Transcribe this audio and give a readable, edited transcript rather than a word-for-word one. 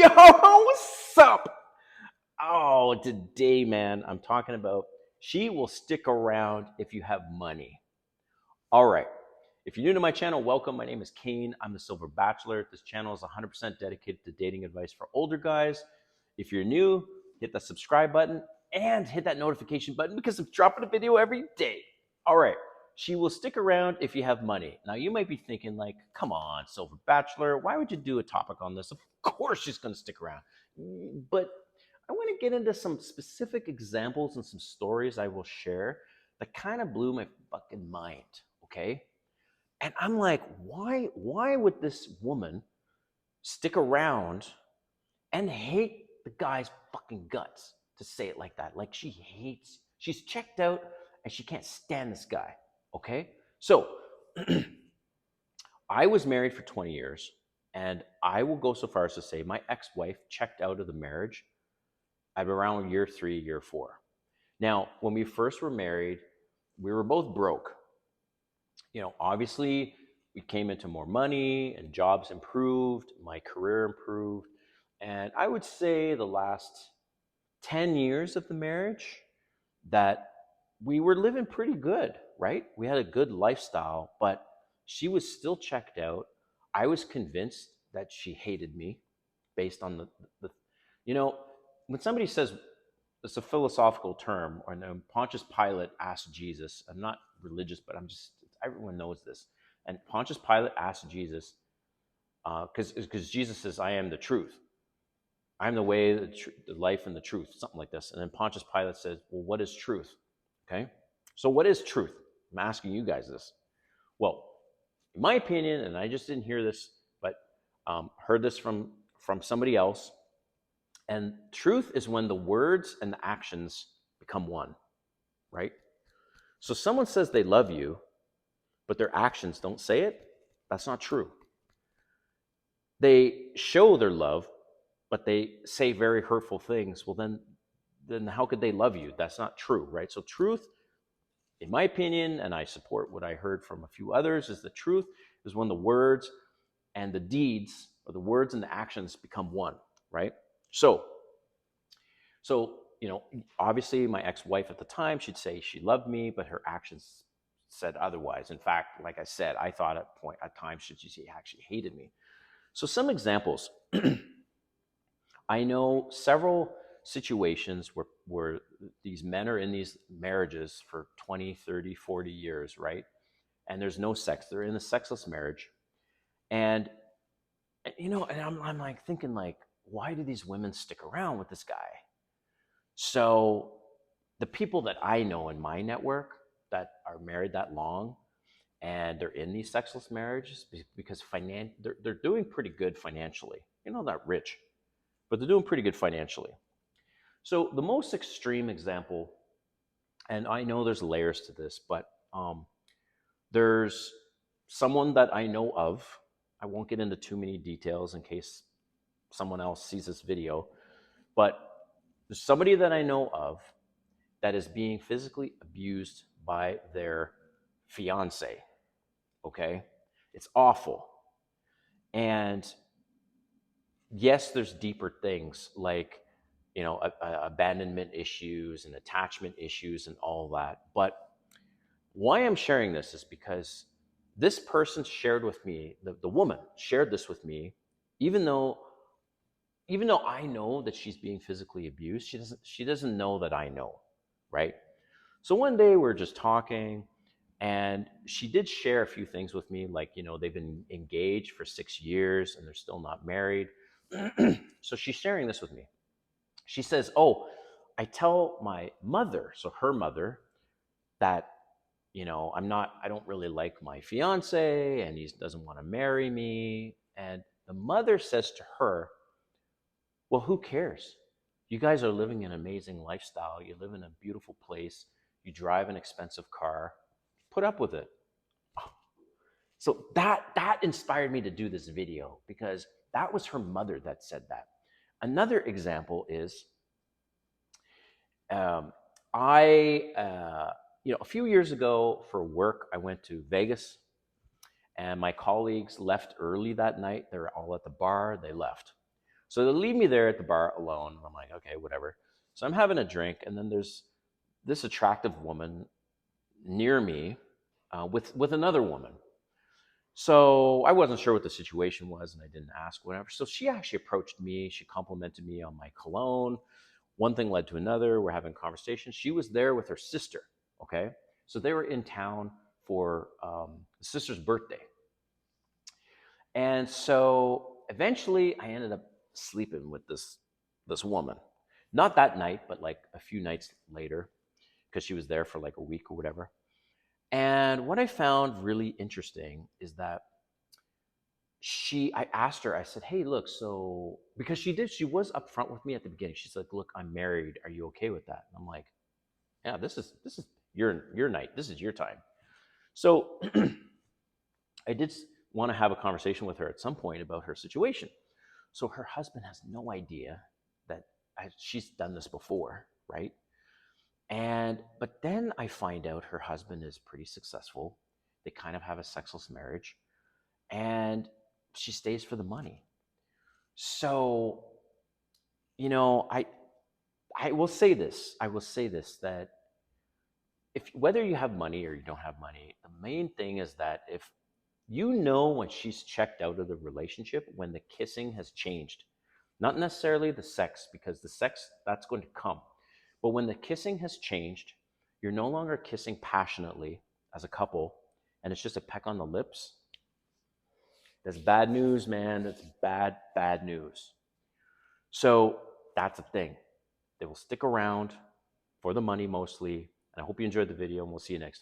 Yo, what's up? Oh, today, man, I'm talking about she will stick around if you have money. All right. If you're new to my channel, welcome. My name is Kane. I'm the Silver Bachelor. This channel is 100% dedicated to dating advice for older guys. If you're new, hit that subscribe button and hit that notification button because I'm dropping a video every day. All right. She will stick around if you have money. Now, you might be thinking, like, come on, Silver Bachelor, why would you do a topic on this? Of course she's going to stick around. But I want to get into some specific examples and some stories I will share that kind of blew my fucking mind. Okay. And I'm like, why would this woman stick around and hate the guy's fucking guts, to say it like that? Like she's checked out and she can't stand this guy. Okay. So I was married for 20 years, and I will go so far as to say my ex-wife checked out of the marriage at around year 3, year 4. Now, when we first were married, we were both broke. Obviously, we came into more money and jobs improved, my career improved. And I would say the last 10 years of the marriage that we were living pretty good, right? We had a good lifestyle, but she was still checked out. I was convinced that she hated me based on the you know, when somebody says, it's a philosophical term, or Pontius Pilate asked Jesus, I'm not religious, but everyone knows this. And Pontius Pilate asked Jesus, because Jesus says, I am the truth. I'm the way, the life, and the truth, something like this. And then Pontius Pilate says, well, what is truth? Okay. So what is truth? I'm asking you guys this. Well, in my opinion, and I just didn't hear this, but heard this from somebody else. And truth is when the words and the actions become one, right? So someone says they love you, but their actions don't say it. That's not true. They show their love, but they say very hurtful things. Well, then how could they love you? That's not true, right? So truth, in my opinion, and I support what I heard from a few others, is the truth is when the words and the deeds, or the words and the actions, become one, right? So obviously my ex-wife at the time, she'd say she loved me, but her actions said otherwise. In fact, like I said, I thought at times she actually hated me. So some examples. I know several situations where these men are in these marriages for 20, 30, 40 years, right? And there's no sex. They're in a sexless marriage. And I'm like thinking, like, why do these women stick around with this guy? So the people that I know in my network that are married that long and they're in these sexless marriages because they're doing pretty good financially. Not rich, but they're doing pretty good financially. So the most extreme example, and I know there's layers to this, but there's someone that I know of. I won't get into too many details in case someone else sees this video, but there's somebody that I know of that is being physically abused by their fiance. Okay? It's awful. And yes, there's deeper things like, abandonment issues and attachment issues and all that. But why I'm sharing this is because this person shared with me, the woman shared this with me, even though I know that she's being physically abused, she doesn't know that I know, right? So one day we're just talking, and she did share a few things with me, like, they've been engaged for 6 years and they're still not married. So she's sharing this with me. She says, "Oh, I tell my mother," so her mother, "that I don't really like my fiance and he doesn't want to marry me." And the mother says to her, "Well, who cares? You guys are living an amazing lifestyle. You live in a beautiful place. You drive an expensive car. Put up with it." So that inspired me to do this video because that was her mother that said that. Another example is a few years ago for work, I went to Vegas, and my colleagues left early that night. They were all at the bar. They left. So they leave me there at the bar alone. I'm like, okay, whatever. So I'm having a drink, and then there's this attractive woman near me with another woman. So I wasn't sure what the situation was, and I didn't ask, whatever. So she actually approached me. She complimented me on my cologne. One thing led to another. We're having conversations. She was there with her sister. Okay, so they were in town for the sister's birthday, and so eventually I ended up sleeping with this woman. Not that night, but like a few nights later, because she was there for like a week or whatever. And what I found really interesting is that I asked her, I said, hey, look, so, because she was upfront with me at the beginning. She's like, look, I'm married. Are you okay with that? And I'm like, yeah, this is your night. This is your time. So I did want to have a conversation with her at some point about her situation. So her husband has no idea that she's done this before, right? But then I find out her husband is pretty successful. They kind of have a sexless marriage, and she stays for the money. So, I will say this. I will say this, that if whether you have money or you don't have money, the main thing is that if you know when she's checked out of the relationship, when the kissing has changed, not necessarily the sex, because the sex that's going to come, but when the kissing has changed, you're no longer kissing passionately as a couple, and it's just a peck on the lips. That's bad news, man. That's bad news. So that's the thing. They will stick around for the money mostly. And I hope you enjoyed the video, and we'll see you next time.